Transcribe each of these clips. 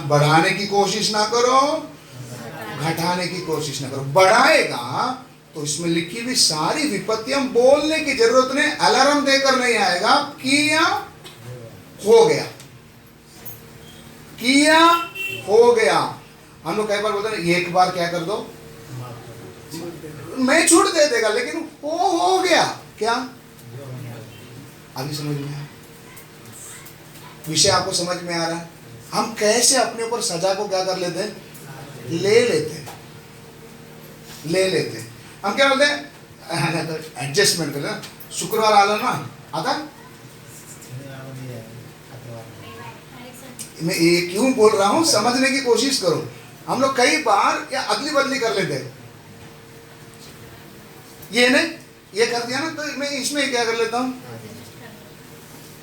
बढ़ाने की कोशिश ना करो, घटाने की कोशिश ना करो। बढ़ाएगा तो इसमें लिखी हुई सारी विपत्तियां बोलने की जरूरत नहीं, अलार्म देकर नहीं आएगा, किया हो गया, किया हो गया। हम लोग कई बार बोलते हैं एक बार क्या कर दो, मैं छूट दे देगा, लेकिन हो गया क्या? अभी समझ में आया? विषय आपको समझ में आ रहा है? हम कैसे अपने ऊपर सजा को क्या कर लेते हैं, ले लेते हैं। हम क्या बोलते हैं, एडजस्टमेंट कर, शुक्रवार आला ना आता। मैं ये क्यों बोल रहा हूं, समझने की कोशिश करो। हम लोग कई बार या अदली बदली कर लेते हैं, ये नहीं ये कर दिया ना तो मैं इसमें क्या कर लेता हूं।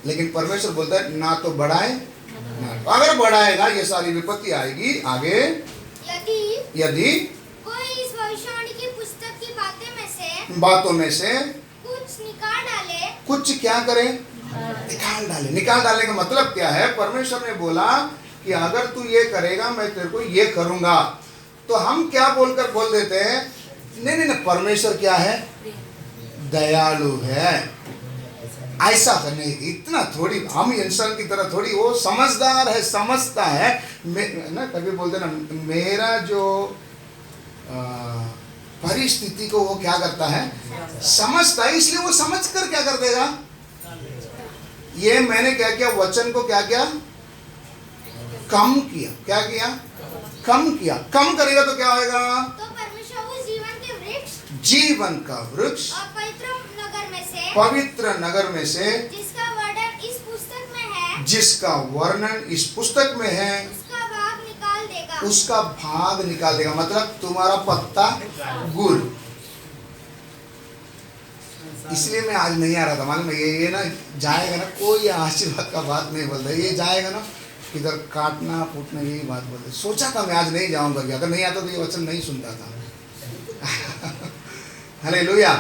लेकिन परमेश्वर बोलता है ना तो बढ़ाए ना, अगर बढ़ाएगा ये सारी विपत्ति आएगी आगे। यदि कोई इस भविष्यवाणी की पुस्तक की बातों में से कुछ निकाल डाले, कुछ क्या करे, निकाल डाले। निकाल डालने का मतलब क्या है? परमेश्वर ने बोला कि अगर तू ये करेगा मैं तेरे को ये करूंगा। तो हम क्या बोलकर बोल देते हैं, नहीं, परमेश्वर क्या है, दयालु है, ऐसा करने इतना थोड़ी, हम इंसान की तरह थोड़ी, वो समझदार है, समझता है ना। कभी बोलते ना मेरा जो परिस्थिति को वो क्या करता है, समझता है, इसलिए वो समझ कर क्या कर देगा। ये मैंने क्या किया, वचन को क्या किया, कम किया। क्या किया, कम किया। कम करेगा तो क्या होगा, तो परमेश्वर उस जीवन के वृक्ष, जीवन का वृक्ष और पवित्र नगर में से जिसका वर्णन इस पुस्तक में है, जिसका वर्णन इस पुस्तक में है, उसका भाग निकाल देगा। उसका भाग निकाल देगा। मतलब तुम्हारा पत्ता गुल। इसलिए मैं आज नहीं आ रहा था, मालूम है। ये ना जाएगा ना, कोई आशीर्वाद का बात नहीं बोलता, ये जाएगा ना किधर काटना फूटना, यही बात बोलते। सोचा था मैं आज नहीं जाऊंगा, अगर नहीं आता तो ये वचन नहीं सुनता था। हालेलुया।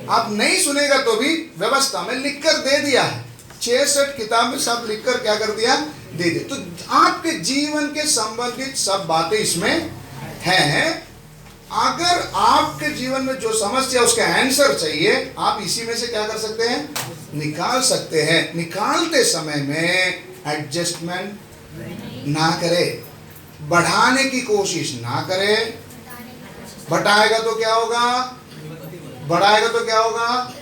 आप नहीं सुनेगा तो भी व्यवस्था में लिखकर दे दिया है, 66 किताब में सब लिखकर क्या कर दिया, दे दिया। तो आपके जीवन के संबंधित सब बातें इसमें हैं। अगर आपके जीवन में जो समस्या उसका आंसर चाहिए, आप इसी में से क्या कर सकते हैं, निकाल सकते हैं। निकालते समय में एडजस्टमेंट ना करे, बढ़ाने की कोशिश ना करे। बढ़ाएगा तो क्या होगा, बढ़ाएगा तो क्या होगा।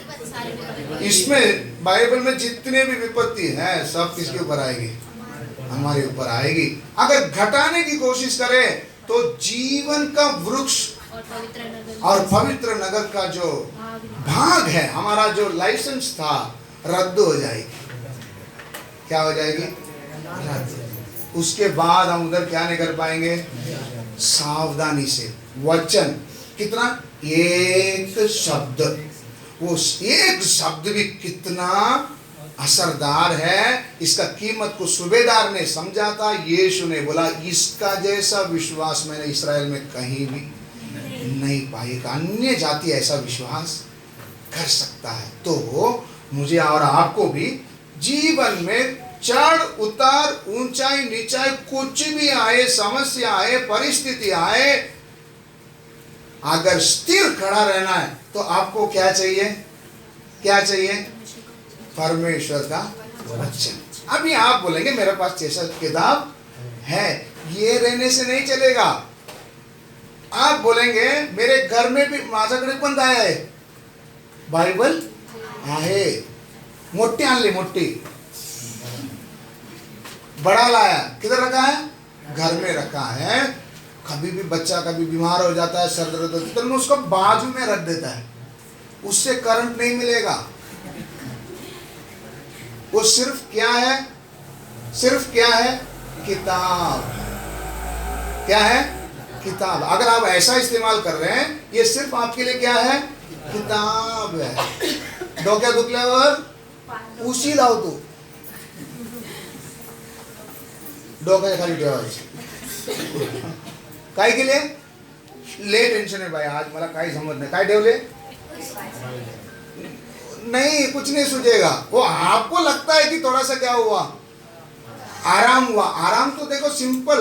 इसमें बाइबल में जितने भी विपत्ति है सब किसके ऊपर आएगी, हमारे ऊपर आएगी। अगर घटाने की कोशिश करे तो जीवन का वृक्ष और पवित्र नगर का जो भाग है, हमारा जो लाइसेंस था, रद्द हो जाएगी। क्या हो जाएगी, रद्द। उसके बाद हम उधर क्या नहीं कर पाएंगे, सावधानी से। वचन कितना, एक शब्द, वो एक शब्द भी कितना असरदार है। इसका कीमत को सूबेदार ने समझा था। यीशु ने बोला इसका जैसा विश्वास मैंने इस्राएल में कहीं भी नहीं पाएगा। अन्य जाति ऐसा विश्वास कर सकता है। तो मुझे और आपको भी जीवन में चढ़ उतार, ऊंचाई नीचाई, कुछ भी आए, समस्या आए, परिस्थिति आए, अगर स्थिर खड़ा रहना है तो आपको क्या चाहिए, क्या चाहिए, परमेश्वर का वचन। अभी आप बोलेंगे मेरे पास 66 किताब है, ये रहने से नहीं चलेगा। आप बोलेंगे मेरे घर में भी माझ्याकडे पण काय आहे, बाइबल आहे, मोठी आणली, मोठी, बड़ा लाया, किधर रखा है, घर में रखा है। कभी भी बच्चा कभी बीमार हो जाता है, सर दर्द होता है, तो मैं उसको बाजू में रख देता है, उससे करंट नहीं मिलेगा। वो सिर्फ क्या है, सिर्फ क्या है, किताब। क्या है, किताब। अगर आप ऐसा इस्तेमाल कर रहे हैं, ये सिर्फ आपके लिए क्या है, किताब है। डोक्या दुखल्यावर उशी लावतो, डोक्याच्या खाली ठेवायची। काय केले, ले टेन्शन आहे भाई, आज मला काही समझ नहीं, काय ठेवले, नहीं कुछ नहीं सूझेगा। वो आपको लगता है कि थोड़ा सा क्या हुआ, आराम हुआ। आराम तो देखो सिंपल,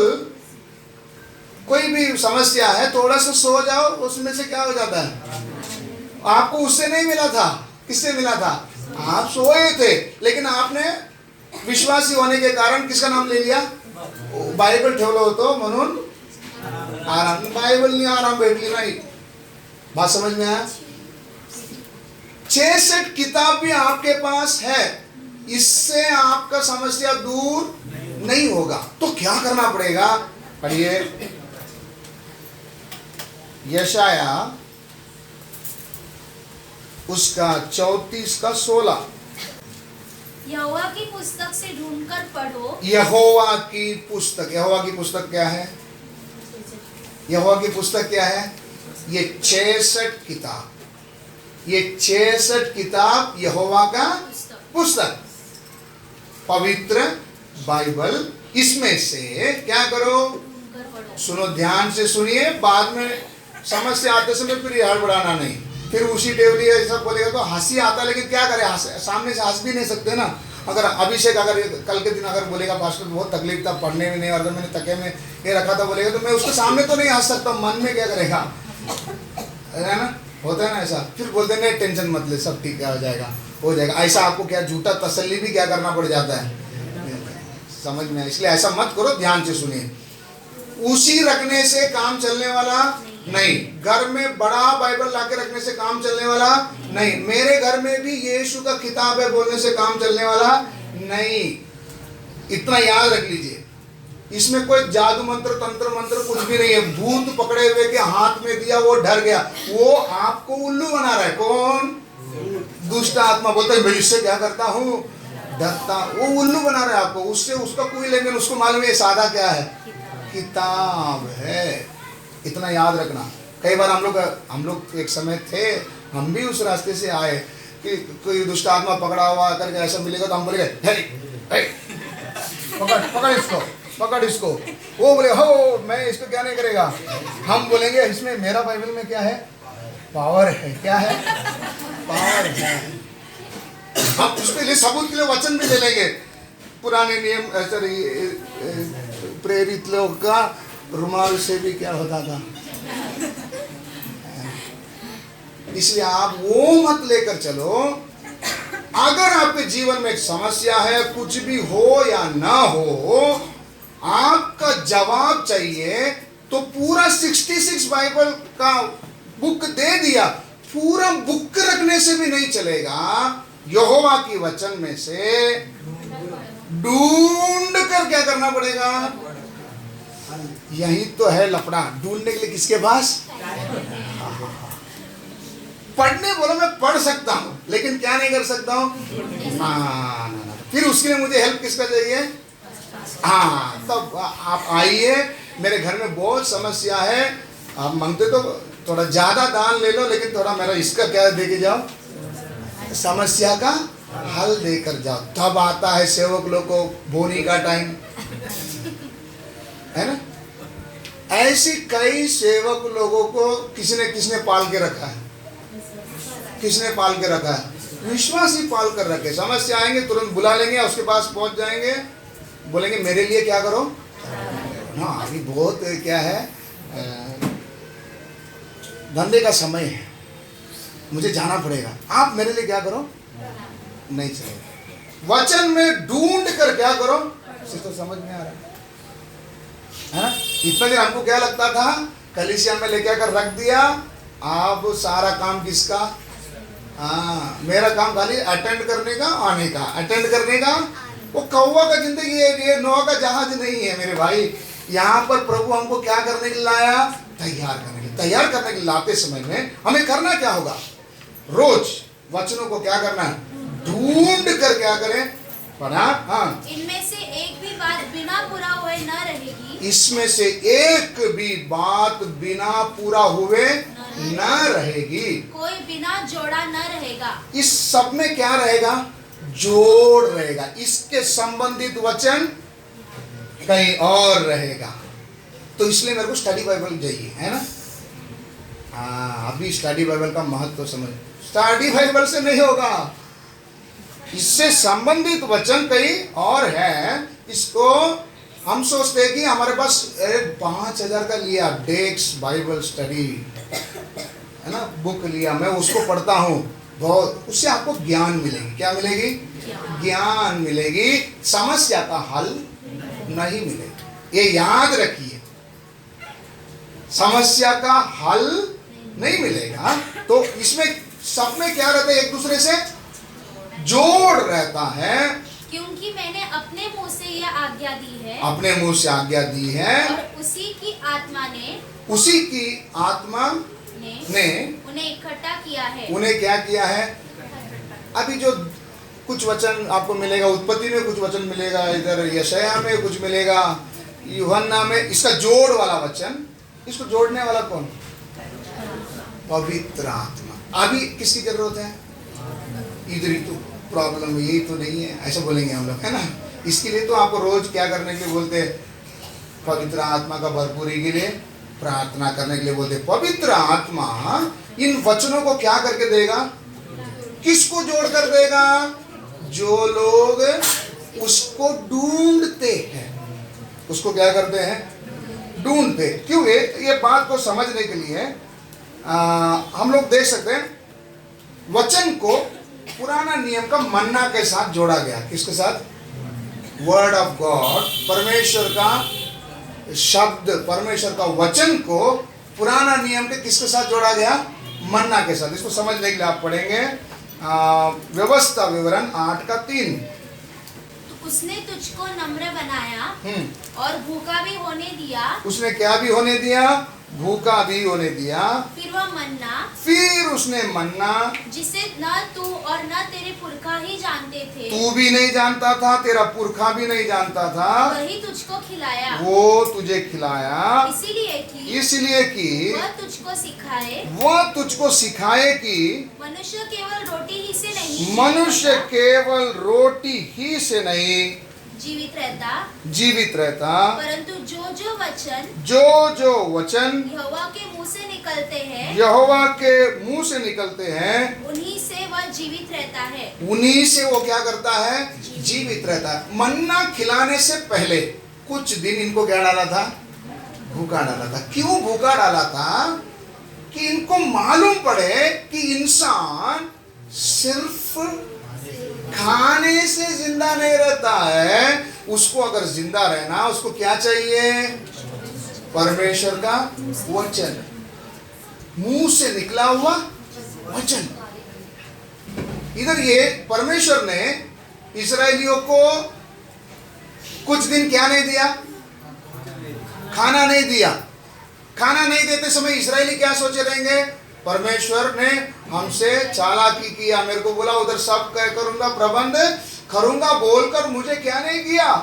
कोई भी समस्या है थोड़ा सा सो जाओ, उसमें से क्या हो जाता है। आपको उससे नहीं मिला था, किससे मिला था? आप सोए थे, लेकिन आपने विश्वासी होने के कारण किसका नाम ले लिया? बाइबल ठेवलं होतं म्हणून आराम। बाइबल नहीं आराम भेटली नाही। बात समझ में आया? 66 किताब भी आपके पास है, इससे आपका समस्या दूर नहीं होगा। तो क्या करना पड़ेगा? पढ़िए यशाया उसका 34 का 16। यहोवा की पुस्तक से ढूंढकर पढ़ो। यहोवा की पुस्तक, यहोवा की पुस्तक क्या है? यहोवा की पुस्तक क्या है? ये 66 किताब, ये 66 किताब यहोवा का पुस्तक, पवित्र बाइबल। इसमें से क्या करो? ढूंढकर पढ़ो। सुनो, ध्यान से सुनिए, बाद में समस्या आते समय फिर हड़बड़ाना नहीं। फिर उसी टेवली ऐसा बोलेगा तो हंसी आता, लेकिन क्या करें, सामने से हंस भी नहीं सकते ना। अगर अभिषेक अगर कल के दिन अगर बोलेगा पास्टर बहुत तकलीफ था, पढ़ने में नहीं, और मैंने तके में ये रखा था बोलेगा, तो मैं उसके सामने तो नहीं हंस सकता, मन में क्या करेगा, है ना? होता है ना ऐसा। फिर बोलते नहीं टेंशन मत ले, सब ठीक हो जाएगा, हो जाएगा। ऐसा आपको क्या झूठा तसल्ली भी क्या करना पड़ जाता है, समझ में? इसलिए ऐसा मत करो, ध्यान से सुनिए। उसी रखने से काम चलने वाला नहीं, घर में बड़ा बाइबल लाके रखने से काम चलने वाला नहीं, मेरे घर में भी यीशु का किताब है बोलने से काम चलने वाला नहीं। इतना याद रख लीजिए, इसमें कोई जादू मंत्र तंत्र मंत्र कुछ भी नहीं है। भूत पकड़े हुए के हाथ में दिया, वो डर गया, वो आपको उल्लू बना रहा है। कौन? दुष्ट आत्मा। बोलता है भाई इससे क्या करता हूँ, डरता। वो उल्लू बना रहा है आपको, उससे उसका कोई लेकिन उसको मालूम है सादा क्या है, किताब है। इतना याद रखना। कई बार हम लोग एक समय थे, हम भी उस रास्ते से आए कि कोई दुष्ट आत्मा पकड़ा हुआ करके ऐसा मिलेगा तो हम बोलेंगे हे हे पकड़ इसको, पकड़ इसको। वो बोले हो मैं इसको क्या नहीं करेगा। हम बोलेंगे इसमें मेरा बाइबल में क्या है, पावर है। क्या है? पावर है। हम उसके लिए सबूत के लिए वचन भी ले लेंगे। पुराने नियम प्रेरित लोग का रुमाल से भी क्या होता था। इसलिए आप वो मत लेकर चलो। अगर आपके जीवन में एक समस्या है, कुछ भी हो या ना हो, आपका जवाब चाहिए, तो पूरा 66 बाइबल का बुक दे दिया। पूरा बुक रखने से भी नहीं चलेगा। यहोवा की वचन में से ढूंढ कर क्या करना पड़ेगा। यही तो है लफड़ा। ढूंढने के लिए किसके पास? पढ़ने बोलो मैं पढ़ सकता हूं, लेकिन क्या नहीं कर सकता हूं ना। फिर उसके लिए मुझे हेल्प किसका चाहिए? हाँ, तब आप आइए। मेरे घर में बहुत समस्या है, आप मांगते तो थोड़ा ज्यादा दान ले लो, लेकिन थोड़ा मेरा इसका क्या दे के जाओ, समस्या का हल देकर जाओ। तब आता है सेवक लोग को बोनी का टाइम, है ना? ऐसी कई सेवक लोगों को किसने पाल के रखा है, किसने पाल के रखा है? विश्वासी पाल कर रखे। समस्या आएंगे तुरंत बुला लेंगे, उसके पास पहुंच जाएंगे, बोलेंगे मेरे लिए क्या करो। हाँ, अभी बहुत क्या है, धंधे का समय है, मुझे जाना पड़ेगा, आप मेरे लिए क्या करो। नहीं चलेगा। वचन में ढूंढ कर क्या करो, इसे तो समझ में आ रहा है ना? इतना दिन हमको क्या लगता था, कलीसिया में लेके आकर रख दिया, अब सारा काम किसका? हाँ, मेरा काम खाली अटेंड करने का, आने का, अटेंड करने का। वो कौवा का जिंदगी है, ये नौका का जहाज नहीं है मेरे भाई। यहाँ पर प्रभु हमको क्या करने के लिए लाया? तैयार करने के लिए। तैयार करने के लिए लाते समय में हमें करना क्या होगा? रोज वचनों को क्या करना है? ढूंढ कर क्या करें? पढ़ा। हाँ, इनमें से एक भी बात बिना पूरा हुए न रहेगी। इसमें से एक भी बात बिना पूरा हुए न रहेगी। कोई बिना जोड़ा न रहेगा। इस सब में क्या रहेगा? जोड़ रहेगा। इसके संबंधित वचन कहीं और रहेगा। तो इसलिए मेरे को स्टडी बाइबल चाहिए, है ना? हाँ, अभी स्टडी बाइबल का महत्व समझ। स्टडी बाइबल से नहीं होगा, इससे संबंधित वचन कई और है। इसको हम सोचते हैं कि हमारे पास 5,000 का लिया डेस्क बाइबल स्टडी है ना, बुक लिया, मैं उसको पढ़ता हूँ बहुत, उससे आपको ज्ञान मिलेगी। क्या मिलेगी? ज्ञान मिलेगी, समस्या का हल नहीं मिलेगा। ये याद रखिए, समस्या का हल नहीं मिलेगा। तो इसमें सब में क्या रहता है? एक दूसरे से जोड़ रहता है। क्योंकि मैंने अपने मुंह से यह आज्ञा दी है, अपने मुंह से आज्ञा दी है, और उसी की आत्मा ने उन्हें इकट्ठा किया है। उन्हें क्या किया है? अभी जो कुछ वचन आपको मिलेगा, उत्पत्ति में कुछ वचन मिलेगा, इधर यशाया में कुछ मिलेगा, यूहन्ना में, इसका जोड़ वाला वचन, इसको जोड़ने वाला कौन? पवित्र आत्मा। अभी किसकी जरूरत है? इधर ही तो प्रॉब्लम है, यही तो नहीं है, ऐसा बोलेंगे हम लोग, है ना। इसके लिए तो आपको रोज क्या करने के लिए बोलते हैं? पवित्र आत्मा का भरपूरी के लिए प्रार्थना करने के लिए बोलते हैं। पवित्र आत्मा इन वचनों को क्या करके देगा? किसको जोड़ कर देगा? जो लोग उसको ढूंढते हैं। उसको क्या करते हैं? ढूंढते। क्यों? ये बात को समझने के लिए हम लोग देख सकते हैं वचन को पुराना नियम का मन्ना के साथ जोड़ा गया। किसके साथ? वर्ड ऑफ गॉड, परमेश्वर का शब्द, परमेश्वर का वचन को पुराना नियम के किसके साथ जोड़ा गया? मन्ना के साथ। इसको समझने के लिए आप पढ़ेंगे व्यवस्था विवरण 8:3। तो उसने तुझको नम्र बनाया और भूखा भी होने दिया। उसने क्या भी होने दिया? भूखा भी होने दिया। फिर उसने मन्ना, जिसे न तू और न तेरे पुरखा ही जानते थे, तू भी नहीं जानता था, तेरा पुरखा भी नहीं जानता था, वही तुझको खिलाया। वो तुझे खिलाया, इसलिए कि वह तुझको सिखाए कि मनुष्य केवल रोटी ही से नहीं, मनुष्य केवल रोटी ही से नहीं जीवित रहता, परंतु जो वचन यहोवा के मुंह से निकलते हैं, उन्हीं से वह जीवित रहता है। उन्हीं से वो क्या करता है? जीवित रहता है। मन्ना खिलाने से पहले कुछ दिन इनको क्या डाला था? भूखा डाला था। क्यों भूखा डाला था? कि इनको मालूम पड़े कि इंसान सिर्फ खाने से जिंदा नहीं रहता है, उसको अगर जिंदा रहना, उसको क्या चाहिए? परमेश्वर का वचन, मुंह से निकला हुआ वचन। इधर ये परमेश्वर ने इस्राएलियों को कुछ दिन क्या नहीं दिया? खाना नहीं दिया। खाना नहीं देते समय इस्राएली क्या सोचे रहेंगे? परमेश्वर ने हमसे चालाकी किया, मेरे को बोला उधर सब करूंगा, प्रबंध करूंगा बोलकर मुझे क्या नहीं किया?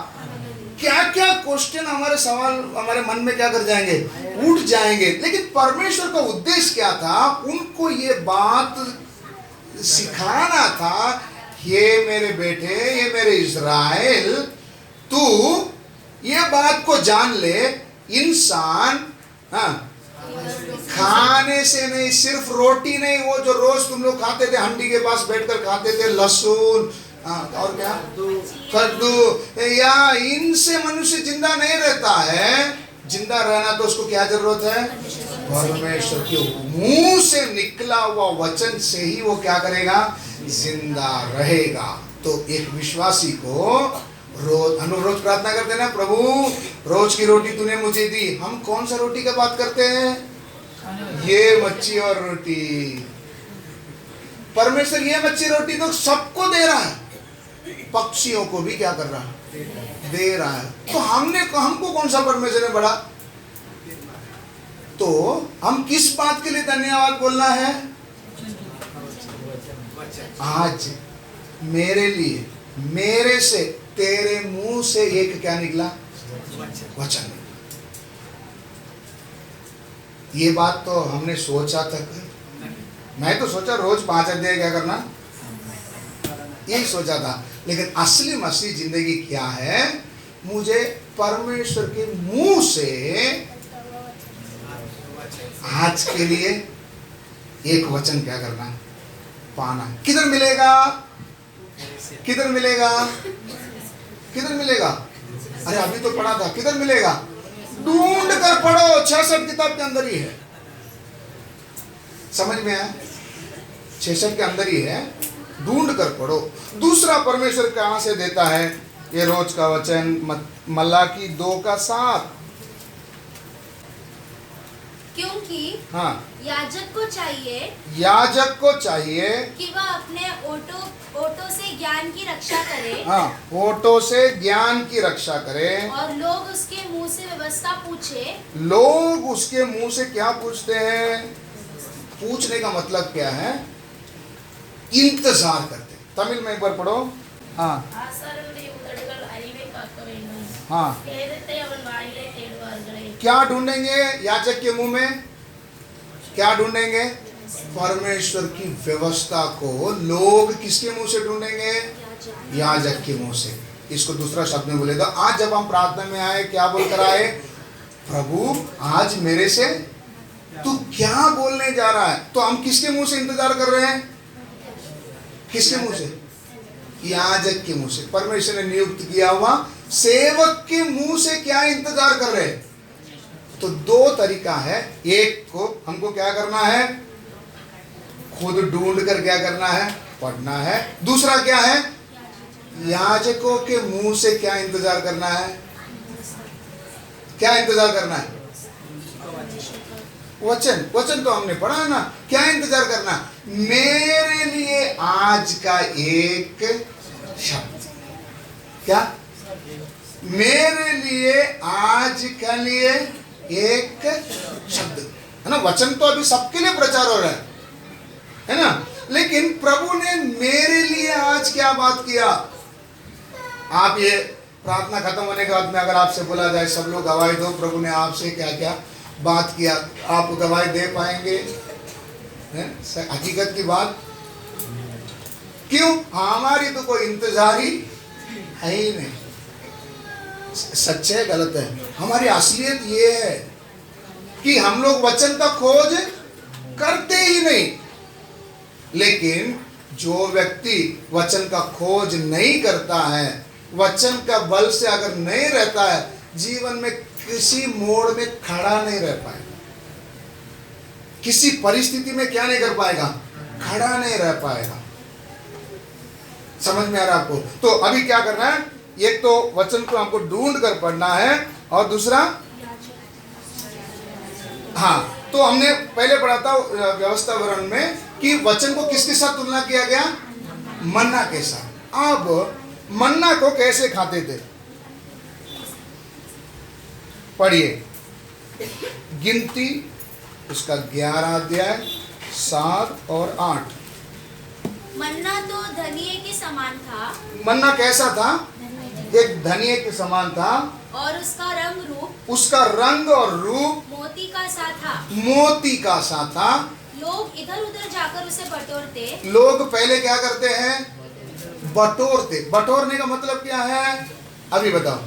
क्या क्या क्वेश्चन, हमारे सवाल हमारे मन में क्या कर जाएंगे? उठ जाएंगे। लेकिन परमेश्वर का उद्देश्य क्या था? उनको ये बात सिखाना था, ये मेरे बेटे, ये मेरे इज़राइल, तू ये बात को जान ले, इंसान खाने से नहीं, सिर्फ रोटी नहीं, वो जो रोज तुम लोग खाते थे, हंडी के पास बैठकर खाते थे, लहसुन और क्या, कद्दू, या इनसे मनुष्य जिंदा नहीं रहता है। जिंदा रहना तो उसको क्या जरूरत है? परमेश्वर के मुंह से निकला हुआ वचन से ही वो क्या करेगा? जिंदा रहेगा। तो एक विश्वासी को रोज, हम लोग रोज प्रार्थना करते हैं ना, प्रभु रोज की रोटी तूने मुझे दी। हम कौन सा रोटी का बात करते हैं? ये मच्छी और रोटी। परमेश्वर ये मच्छी रोटी तो सबको दे रहा है, पक्षियों को भी क्या कर रहा है? दे रहा है। तो हमको कौन सा परमेश्वर ने बड़ा? तो हम किस बात के लिए धन्यवाद बोलना है? आज मेरे लिए, मेरे से, तेरे मुंह से एक क्या निकला? वचन। ये बात तो हमने सोचा तक, मैं तो सोचा रोज 5 अध्याय क्या करना, यही सोचा था। लेकिन असली मसीह जिंदगी क्या है? मुझे परमेश्वर के मुंह से आज के लिए एक वचन क्या करना? पाना। किधर मिलेगा? किधर मिलेगा? किधर मिलेगा? अरे अभी तो पढ़ा था, किधर मिलेगा? ढूंढ कर पढ़ो, 66 किताब के अंदर ही है। समझ में आया? 66 के अंदर ही है, ढूंढ कर पढ़ो। दूसरा परमेश्वर कहां से देता है? ये रोज का वचन मलाकी 2:7। क्योंकि हाँ, याजक को चाहिए कि वह अपने ओटों से ज्ञान की रक्षा करे। हाँ, ओटों से ज्ञान की रक्षा करे। और लोग उसके मुंह से व्यवस्था पूछे। लोग उसके मुंह से क्या पूछते हैं? पूछने का मतलब क्या है? इंतजार करते। तमिल में एक बार पढ़ो। हाँ हाँ, क्या ढूंढेंगे याजक के मुंह में? क्या ढूंढेंगे? परमेश्वर की व्यवस्था को लोग किसके मुंह से ढूंढेंगे? याजक के मुंह से। इसको दूसरा शब्द में बोलेगा, आज जब हम प्रार्थना में आए, क्या बोलकर आए? प्रभु आज मेरे से तू क्या बोलने जा रहा है? तो हम किसके मुंह से इंतजार कर रहे हैं? किसके मुंह से? याजक के मुंह से। परमेश्वर ने नियुक्त किया हुआ सेवक के मुंह से क्या इंतजार कर रहे हैं? तो दो तरीका है। एक को हमको क्या करना है? खुद ढूंढ कर क्या करना है? पढ़ना है। दूसरा क्या है? याजकों के मुंह से क्या इंतजार करना है? क्या इंतजार करना है? वचन तो हमने पढ़ा है ना। क्या इंतजार करना? मेरे लिए आज का एक शब्द। क्या? मेरे लिए आज के लिए एक शब्द, है ना। वचन तो अभी सबके लिए प्रचार हो रहा है ना। लेकिन प्रभु ने मेरे लिए आज क्या बात किया? आप ये प्रार्थना खत्म होने के बाद में अगर आपसे बोला जाए, सब लोग गवाही दो प्रभु ने आपसे क्या क्या बात किया, आप गवाही दे पाएंगे? हकीकत की बात। क्यों? हमारी तो कोई इंतजार ही है ही नहीं। सच्चे है गलत है? हमारी असलियत ये है कि हम लोग वचन का खोज करते ही नहीं। लेकिन जो व्यक्ति वचन का खोज नहीं करता है, वचन का बल से अगर नहीं रहता है, जीवन में किसी मोड़ में खड़ा नहीं रह पाएगा। किसी परिस्थिति में क्या नहीं कर पाएगा? खड़ा नहीं रह पाएगा। समझ में आ रहा है आपको? तो अभी क्या करना है? एक तो वचन को हमको ढूंढ कर पढ़ना है, और दूसरा, हाँ, तो हमने पहले पढ़ा था व्यवस्था विवरण में कि वचन को किसके साथ तुलना किया गया? मन्ना के साथ। अब मन्ना को कैसे खाते थे? पढ़िए, गिनती उसका 11 अध्याय 7 और 8। मन्ना तो धनिये के समान था। मन्ना कैसा था? एक धनिये के समान था, और उसका रंग और रूप मोती का सा था। लोग इधर उधर जाकर उसे बटोरते। लोग पहले क्या करते हैं? बटोरते। बटोरने का मतलब क्या है? अभी बताओ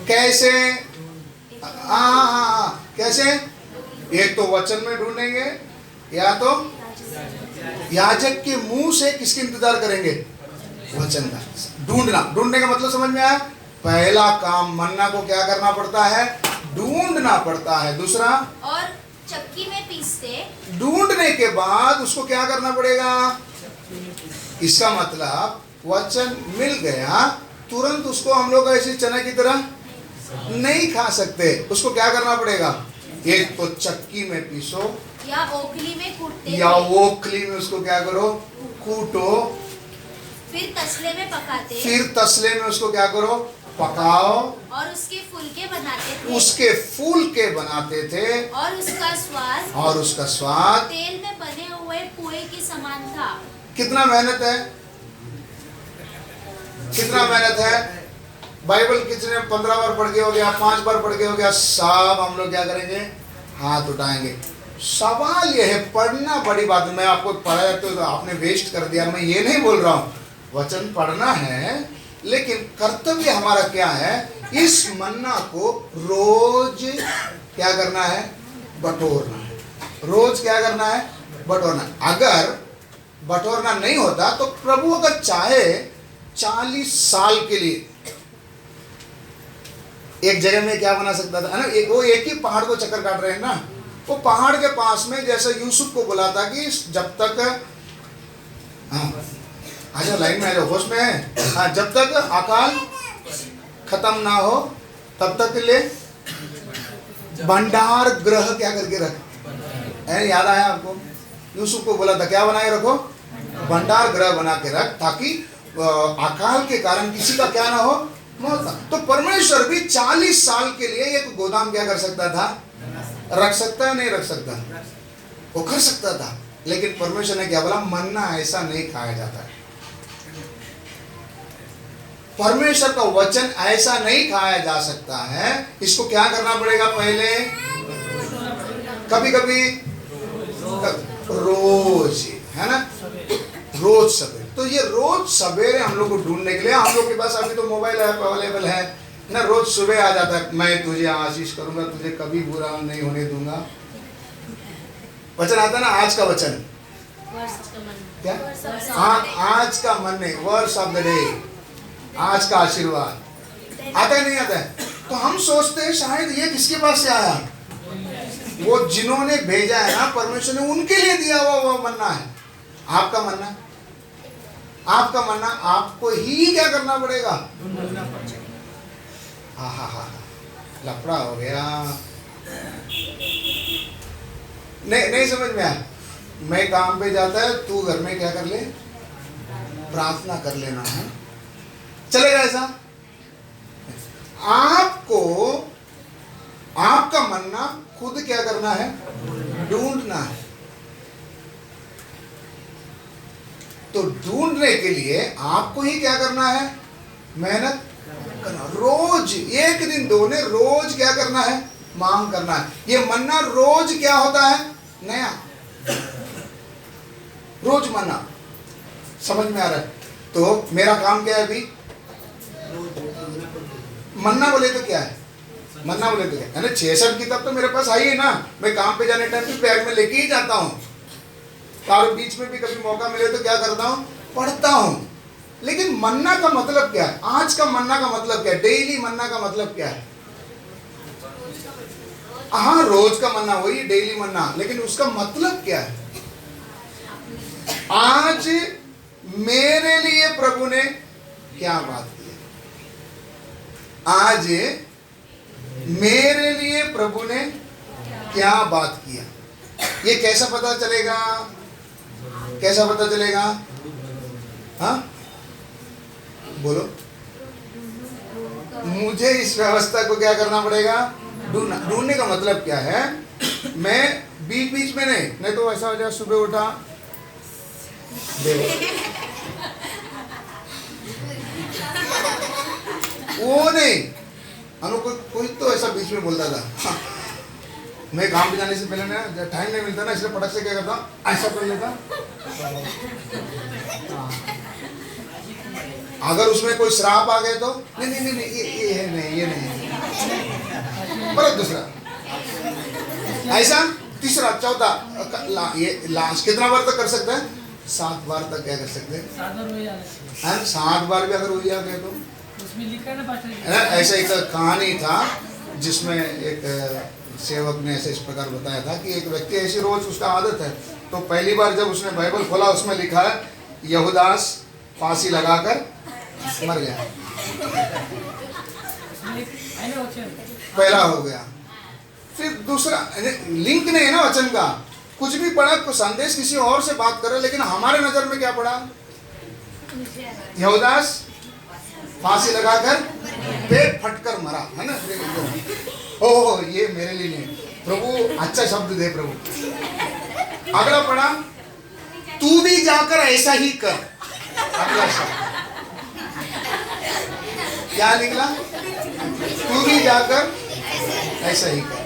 कैसे? कैसे? एक तो वचन में ढूंढेंगे, या तो याजक के मुंह से किसकी इंतजार करेंगे? वचन का। ढूंढने का मतलब समझ में आया? पहला काम मन्ना को क्या करना पड़ता है? ढूंढना पड़ता है। दूसरा, और चक्की में पीसते। ढूंढने के बाद उसको क्या करना पड़ेगा? इसका मतलब वचन मिल गया, तुरंत उसको हम लोग ऐसे चना की तरह नहीं खा सकते। उसको क्या करना पड़ेगा? एक तो चक्की में पीसो, या ओखली में कूटते, या ओखली में उसको क्या करो? कूटो। फिर तसले में पकाते। फिर तसले में उसको क्या करो? पकाओ। और उसके फुलके बनाते थे। उसके फुलके बनाते थे। और उसका स्वाद तेल में बने हुए पुए के समान था। कितना मेहनत है? कितना मेहनत है? बाइबल कितने 15 बार पढ़ के हो गया, 5 बार पढ़ के हो गया, सब हम लोग क्या करेंगे? हाथ उठाएंगे। सवाल यह है, पढ़ना बड़ी बात है। मैं आपको पढ़ाया तो आपने वेस्ट कर दिया, मैं ये नहीं बोल रहा हूँ। वचन पढ़ना है, लेकिन कर्तव्य हमारा क्या है? इस मन्ना को रोज क्या करना है? बटोरना है। रोज क्या करना है? बटोरना। अगर बटोरना नहीं होता तो प्रभु अगर चाहे 40 साल के लिए एक जगह में क्या बना सकता था, है ना? वो एक ही पहाड़ को चक्कर काट रहे हैं ना, वो पहाड़ के पास में जैसे यूसुफ को बोला था कि जब तक, हाँ आ जाओ लाइन में आ जाओ, होश में है, हाँ, जब तक अकाल खत्म ना हो तब तक के लिए भंडार ग्रह क्या करके रख, है याद आया आपको? यूसुफ को बोला था क्या बनाए रखो, भंडार ग्रह बना के रख, ताकि अकाल के कारण किसी का क्या ना हो, मौत। तो परमेश्वर भी 40 साल के लिए एक गोदाम क्या कर सकता था, रख सकता है, नहीं रख सकता, वो कर सकता था। लेकिन परमेश्वर ने क्या बोला, मन्ना ऐसा नहीं खाया जाता है, परमेश्वर का वचन ऐसा नहीं खाया जा सकता है, इसको क्या करना पड़ेगा पहले, कभी कभी रोज, है ना, रोज सवेरे। तो ये रोज सवेरे हम लोग को ढूंढने के लिए, हम लोग के पास अभी तो मोबाइल ऐप अवेलेबल है ना, रोज सुबह आ जाता है, मैं तुझे आशीष करूंगा, तुझे कभी बुरा नहीं होने दूंगा, वचन आता है ना, आज का वचन क्या, आज का मन नहीं, वर्ड्स ऑफ द डे, आज का आशीर्वाद आता है नहीं आता है? तो हम सोचते हैं शायद ये किसके पास से आया, वो जिन्होंने भेजा है ना, परमेश्वर ने उनके लिए दिया हुआ वो मन्ना है। आपका मन्ना, आपका मन्ना आपको ही क्या करना पड़ेगा, हा लफड़ा हो गया, नहीं समझ में आया। मैं काम पे जाता है, तू घर में क्या कर ले, प्रार्थना कर लेना है, चलेगा ऐसा? आपको आपका मन्ना खुद क्या करना है, ढूंढना है। तो ढूंढने के लिए आपको ही क्या करना है, मेहनत करना, रोज, एक दिन दो ने, रोज क्या करना है, मांग करना है। ये मन्ना रोज क्या होता है, नया, रोज मन्ना, समझ में आ रहा है? तो मेरा काम क्या है अभी, मन्ना बोले तो क्या है, मन्ना बोले तो क्या है ना, 66 किताब तो मेरे पास आई है ना, मैं काम पे जाने टाइम पे बैग में लेके ही जाता हूँ, और बीच में भी कभी मौका मिले तो क्या करता हूँ, पढ़ता हूँ। लेकिन मन्ना का मतलब क्या है, आज का मन्ना का मतलब क्या है, डेली मन्ना का मतलब क्या है? हाँ, रोज का मन्ना वही डेली मन्ना, लेकिन उसका मतलब क्या है? आज मेरे लिए प्रभु ने क्या बात की, आज मेरे लिए प्रभु ने क्या बात किया, ये कैसा पता चलेगा, कैसा पता चलेगा? हाँ बोलो, मुझे इस व्यवस्था को क्या करना पड़ेगा, ढूंढना। ढूंढने का मतलब क्या है, मैं बीच बीच में नहीं तो ऐसा हो जाए, सुबह उठा वो नहीं, कोई तो ऐसा बीच में बोलता था, मैं काम पे जाने से पहले ना, टाइम नहीं मिलता ना, इसलिए फटक से क्या करता, ऐसा कर लेता। अगर उसमें कोई श्राप आ गए तो नहीं ये है, नहीं ये नहीं, पर दूसरा ऐसा, तीसरा, चौथा, ये लास्ट कितना बार तक कर सकते हैं, 7 बार तक क्या कर सकते हैं, 7 बार भी अगर हो गए तो उसमें लिखा ना, ऐसा एक कहानी था जिसमें एक सेवक ने ऐसे इस प्रकार बताया था कि एक व्यक्ति ऐसी रोज उसका आदत है, तो पहली बार जब उसने बाइबल खोला उसमें लिखा है यहूदास फांसी लगाकर मर गया, पहला हो गया। फिर दूसरा, लिंक नहीं है ना वचन का, कुछ भी पढ़ा, कुछ संदेश किसी और से बात कर रहे, लेकिन हमारे नजर में क्या पड़ा, यहूदास फांसी लगाकर पेट फटकर मरा, है ना। ओह ये मेरे लिए नहीं, प्रभु अच्छा शब्द दे प्रभु। अगला पढ़ा, तू भी जाकर ऐसा ही कर, अगला शब्द क्या निकला, तू भी जाकर ऐसा ही कर।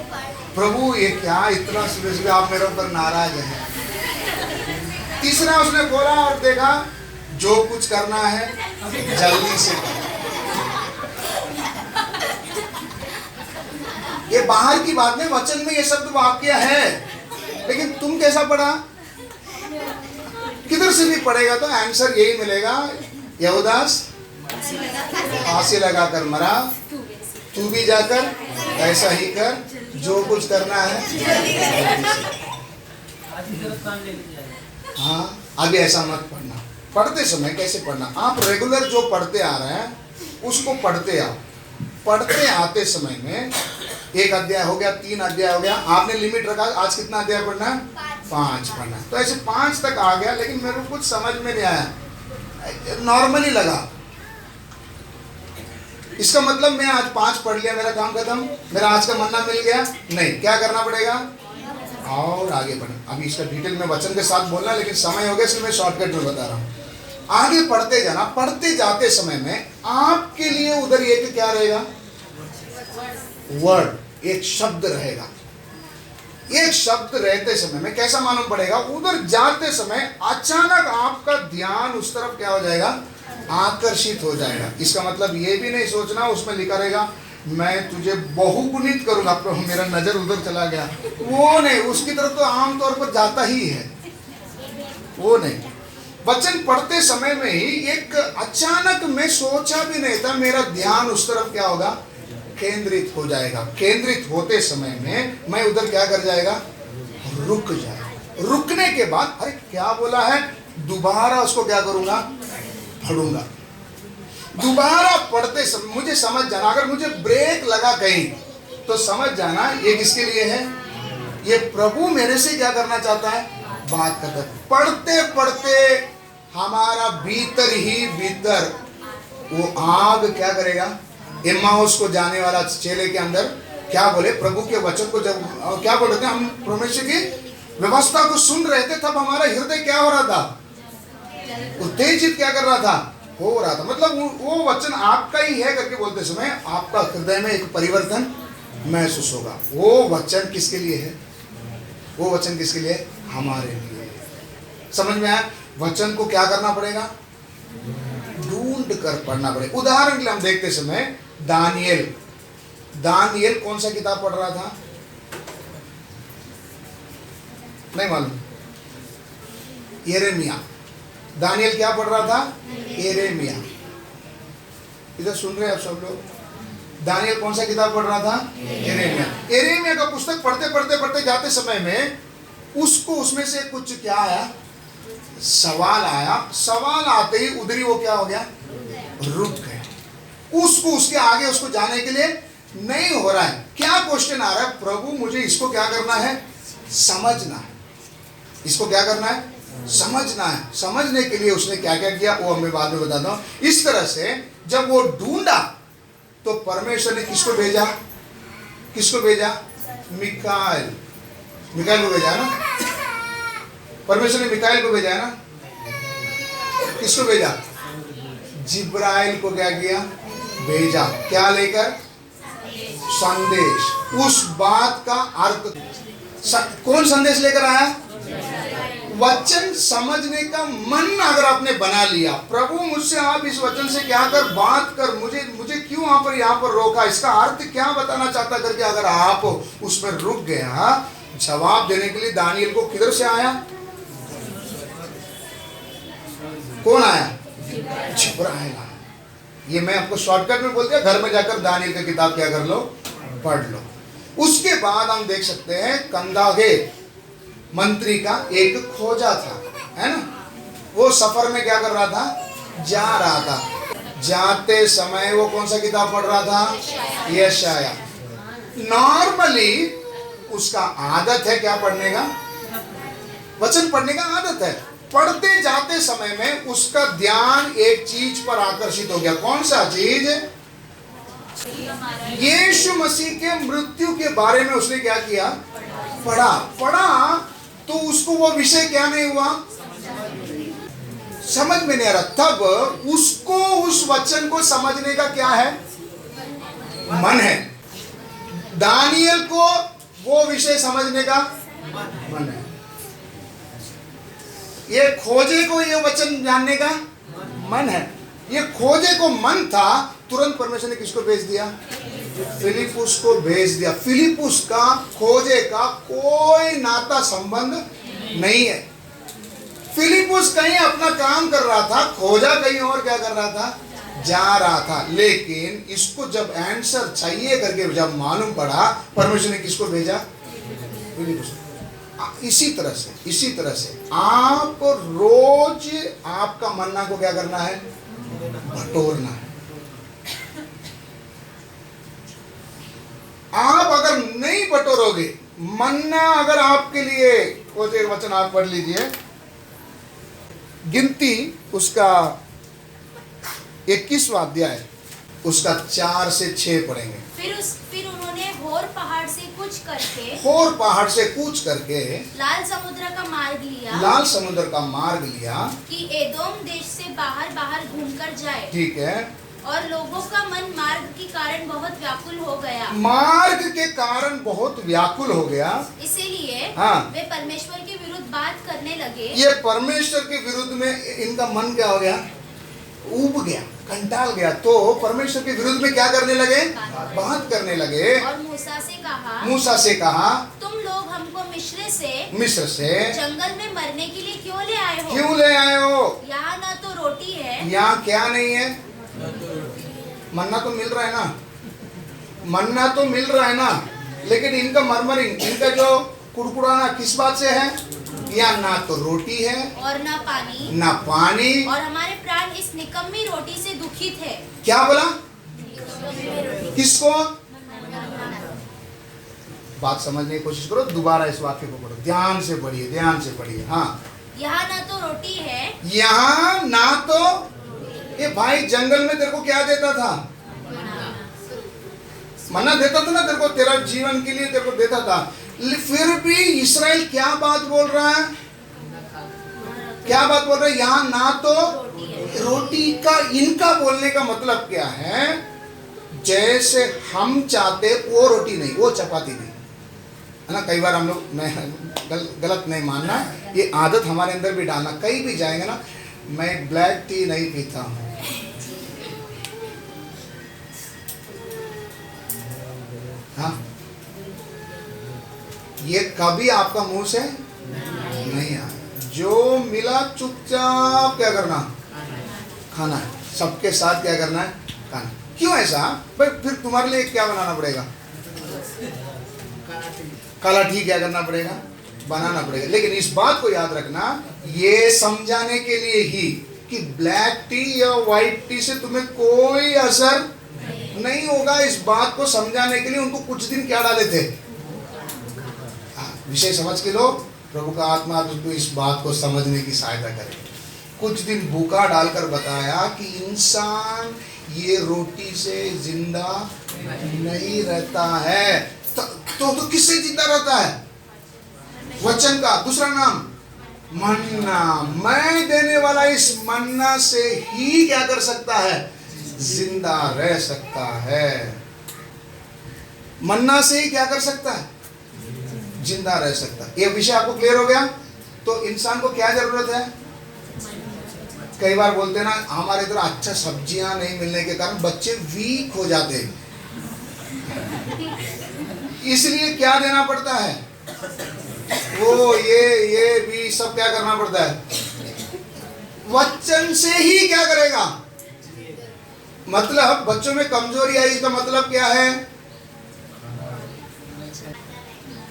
प्रभु ये क्या, इतना सुबह सुबह आप मेरे ऊपर नाराज हैं। तीसरा उसने बोला और देखा, जो कुछ करना है जल्दी से कर। ये बाहर की बात नहीं, वचन में ये शब्द वाक्य है, लेकिन तुम कैसा पढ़ा, किधर से भी पढ़ेगा तो आंसर यही मिलेगा, यहूदास फांसी लगाकर मरा, तू भी जाकर ऐसा ही कर, जो कुछ करना है। हाँ, अभी ऐसा मत पढ़ना। पढ़ते समय कैसे पढ़ना, आप रेगुलर जो पढ़ते आ रहे हैं उसको पढ़ते आओ। पढ़ते आते समय में 1 अध्याय हो गया, 3 अध्याय हो गया, आपने लिमिट रखा आज कितना अध्याय पढ़ना है, 5 पढ़ना। तो ऐसे 5 तक आ गया, लेकिन मेरे को कुछ समझ में नहीं आया, नॉर्मली लगा। इसका मतलब मैं आज 5 पढ़ लिया, मेरा काम खत्म, मेरा आज का मन्ना मिल गया? नहीं, क्या करना पड़ेगा और आगे बढ़ना। अभी इसका डिटेल में वचन के साथ बोलना, लेकिन समय हो गया इसलिए मैं शॉर्टकट में बता रहा हूँ। आगे पढ़ते जाना। पढ़ते जाते समय में आपके लिए उधर एक क्या रहेगा, वर्ड, एक शब्द रहेगा। एक शब्द रहते समय में कैसा मालूम पड़ेगा, उधर जाते समय अचानक आपका ध्यान उस तरफ क्या हो जाएगा, आकर्षित हो जाएगा। इसका मतलब ये भी नहीं सोचना उसमें लिखा रहेगा मैं तुझे बहुगुणित करूंगा, प्रभु मेरा नजर उधर चला गया, वो नहीं, उसकी तरफ तो आमतौर पर जाता ही है, वो नहीं। वचन पढ़ते समय में ही एक अचानक मैं सोचा भी नहीं था, मेरा ध्यान उस तरफ क्या होगा, केंद्रित हो जाएगा। केंद्रित होते समय में मैं उधर क्या कर जाएगा, रुक जाएगा। रुकने के बाद अरे क्या बोला है, दोबारा उसको क्या करूंगा, पढ़ूंगा। दोबारा पढ़ते समय मुझे समझ जाना, अगर मुझे ब्रेक लगा कहीं तो समझ जाना ये किसके लिए है, ये प्रभु मेरे से क्या करना चाहता है, बात करता है। पढ़ते पढ़ते हमारा भीतर ही भीतर वो आग क्या करेगा, इम्माउस को जाने वाला चेले के अंदर क्या बोले, प्रभु के वचन को जब क्या बोल रहे थे, हम परमेश्वर की व्यवस्था को सुन रहे थे, तब हमारा हृदय क्या हो रहा था, उत्तेजित क्या कर रहा था, हो रहा था। मतलब वो वचन आपका ही है करके बोलते समय आपका हृदय में एक परिवर्तन महसूस होगा। वो वचन किसके लिए है, वो वचन किसके लिए, हमारे लिए। समझ में आया? वचन को क्या करना पड़ेगा, ढूंढ कर पढ़ना पड़ेगा। उदाहरण के लिए हम देखते समय दानियल, दानियल कौन सा किताब पढ़ रहा था, नहीं मालूम, यिर्मयाह। दानियल क्या पढ़ रहा था, यिर्मयाह। इधर सुन रहे हैं आप सब लोग, दानियल कौन सा किताब पढ़ रहा था, यिर्मयाह। यिर्मयाह का पुस्तक पढ़ते पढ़ते पढ़ते जाते समय में उसको उसमें से कुछ क्या आया, सवाल आया। सवाल आते ही उधर ही वो क्या हो गया, रुक गया। उसको उसके आगे उसको जाने के लिए नहीं हो रहा है। क्या क्वेश्चन आ रहा है, प्रभु मुझे इसको क्या करना है, समझना है। इसको क्या करना है, समझना है। समझने के लिए उसने क्या क्या किया वो मैं बाद में बताता हूं। इस तरह से जब वो ढूंढा तो परमेश्वर ने किसको भेजा, किसको भेजा, मिकाएल, मिकाएल को भेजा ना, परमेश्वर ने मिकाएल को भेजा है ना। किसको भेजा, जिब्राइल को क्या किया, भेजा, क्या लेकर, संदेश। उस बात का अर्थ, कौन संदेश लेकर आया, वचन समझने का मन अगर आपने बना लिया, प्रभु मुझसे आप इस वचन से क्या कर, बात कर, मुझे क्यों यहाँ पर रोका, इसका अर्थ क्या बताना चाहता करके अगर आप उसमें रुक गया, जवाब देने के लिए दानियल को किधर से आया, कौन आया, जिब्राइल आया। ये मैं आपको शॉर्टकट में बोलते हैं, घर में जाकर दानियल की किताब क्या कर लो, पढ़ लो। उसके बाद हम देख सकते हैं कंदागे मंत्री का एक खोजा था, है ना। वो सफर में क्या कर रहा था, जा रहा था। जाते समय वो कौन सा किताब पढ़ रहा था, यशायाह। नॉर्मली उसका आदत है क्या पढ़ने का, वचन पढ़ने का आदत है। पढ़ते जाते समय में उसका ध्यान एक चीज पर आकर्षित हो गया। कौन सा चीज, यीशु मसीह के मृत्यु के बारे में उसने क्या किया, पढ़ा तो उसको वो विषय क्या नहीं हुआ, समझ में नहीं आ रहा। तब उसको उस वचन को समझने का क्या है, मन है। दानियल को वो विषय समझने का मन है। ये खोजे को ये वचन जानने का मन है। ये खोजे को मन था, तुरंत परमेश्वर ने किसको भेज दिया, फिलिपुस को भेज दिया। फिलिपुस का खोजे का कोई नाता संबंध नहीं है। फिलिपुस कहीं अपना काम कर रहा था, खोजा कहीं और क्या कर रहा था, जा रहा था। लेकिन इसको जब आंसर चाहिए करके जब मालूम पड़ा, परमेश्वर ने किसको भेजा, फिलिपुस। इसी तरह से आप रोज आपका मन्ना को क्या करना है, बटोरना है। आप अगर नहीं बटोरोगे मन्ना, अगर आपके लिए, वो एक वचन आप पढ़ लीजिए, गिनती उसका 21वां अध्याय, उसका 4 से 6 पढ़ेंगे। फिर उन्होंने होर पहाड़ से कूच करके लाल समुद्र का मार्ग लिया कि एदोम देश से बाहर घूमकर जाए। ठीक है। और लोगों का मन मार्ग के कारण बहुत व्याकुल हो गया। मार्ग के कारण बहुत व्याकुल हो गया, इसीलिए हाँ, वे परमेश्वर के विरुद्ध बात करने लगे। ये परमेश्वर के विरुद्ध में इनका मन क्या हो गया, उब गया, कंटाल गया। तो परमेश्वर के विरुद्ध में क्या करने लगे, बात करने लगे। और मूसा से कहा तुम लोग हमको मिस्र से जंगल में मरने के लिए क्यों ले आए हो? यहाँ ना तो रोटी है, यहाँ क्या नहीं है, मन्ना तो मिल रहा है ना, मन्ना तो मिल रहा है ना, लेकिन इनका मरमरिंग, इनका जो कुड़कुड़ाना किस बात से है, या ना तो रोटी है और ना पानी, और हमारे प्राण इस निकम्मी रोटी से दुखित है। क्या बोला, किसको? बात समझने की कोशिश करो, दोबारा इस वाक्य को पढ़ो, ध्यान से पढ़िए। हाँ, यहाँ ना तो रोटी है, यहाँ ना तो, ये भाई जंगल में तेरे को क्या देता था, मन्ना देता था ना तेरे को, तेरा जीवन के लिए तेरे को देता था। फिर भी इस्राएल क्या बात बोल रहा है, यहाँ ना तो रोटी का, इनका बोलने का मतलब क्या है, जैसे हम चाहते वो रोटी नहीं, वो चपाती नहीं, है ना। कई बार हम लोग, मैं गलत नहीं मानना, ये आदत हमारे अंदर भी डालना, कहीं भी जाएंगे ना, मैं ब्लैक टी नहीं पीता हूँ, हाँ, ये कभी आपका मुंह से नहीं आया। जो मिला चुपचाप क्या करना, खाना है, सबके साथ क्या करना है, खाना। क्यों ऐसा भाई, फिर तुम्हारे लिए क्या बनाना पड़ेगा, काला टी क्या करना पड़ेगा, बनाना पड़ेगा। लेकिन इस बात को याद रखना, ये समझाने के लिए ही कि ब्लैक टी या व्हाइट टी से तुम्हें कोई असर नहीं होगा, इस बात को समझाने के लिए उनको कुछ दिन क्या डाले थे, विषय समझ के लो, प्रभु का आत्मा तुमको इस बात को समझने की सहायता करे। कुछ दिन भूखा डालकर बताया कि इंसान ये रोटी से जिंदा नहीं रहता है, तो किससे जिंदा रहता है, वचन का दूसरा नाम मन्ना। मैं देने वाला इस मन्ना से ही क्या कर सकता है, जिंदा रह सकता है। मन्ना से ही क्या कर सकता है, जिंदा रह सकता है। ये विषय आपको क्लियर हो गया। तो इंसान को क्या जरूरत है, कई बार बोलते हैं ना, हमारे इधर अच्छा सब्जियां नहीं मिलने के कारण बच्चे वीक हो जाते हैं, इसलिए क्या देना पड़ता है, वो ये भी सब क्या करना पड़ता है, वचन से ही क्या करेगा। मतलब बच्चों में कमजोरी आई, इसका मतलब क्या है,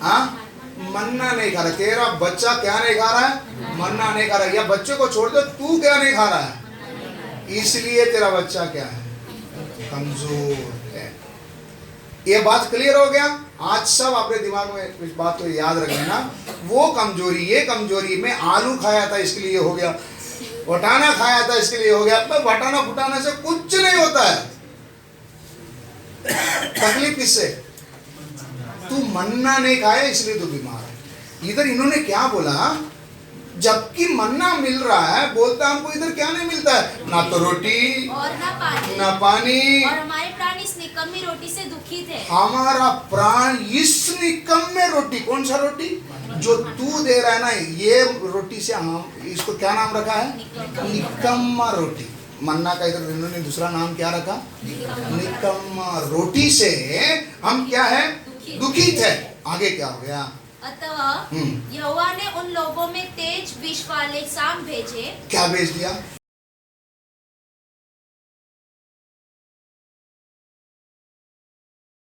हाँ, मन्ना नहीं खा रहा, तेरा बच्चा क्या नहीं खा रहा है, मन्ना नहीं खा रहा है, या बच्चे को छोड़ दो, तू क्या नहीं खा रहा है, इसलिए तेरा बच्चा क्या है, कमजोर है। ये बात क्लियर हो गया। आज सब अपने दिमाग में इस बात को याद रख लेना, वो कमजोरी, ये कमजोरी, मैं आलू खाया था इसके लिए हो गया, वटाना खाया था इसके लिए हो गया, तो वटाना फुटाना से कुछ नहीं होता है। तकलीफ किससे, तू मन्ना नहीं खाया इसलिए तू बीमार है। इधर इन्होंने क्या बोला, जबकि मन्ना मिल रहा है, बोलता हमको इधर क्या नहीं मिलता है, ना तो रोटी और ना पानी, और हमारे प्राण इस निकम्मी रोटी से दुखित है। हमारा प्राण इस निकम्मे रोटी, कौन सा रोटी, जो तू दे रहा है ना, ये रोटी से हम, इसको क्या नाम रखा है, निकम्मा रोटी। मन्ना का इधर इन्होंने दूसरा नाम क्या रखा, निकम्मा रोटी से हम क्या है, दुखित है। आगे क्या हो गया, अतः हम्म। यहोवा ने उन लोगों में तेज विष वाले सांप भेजे। क्या भेज दिया?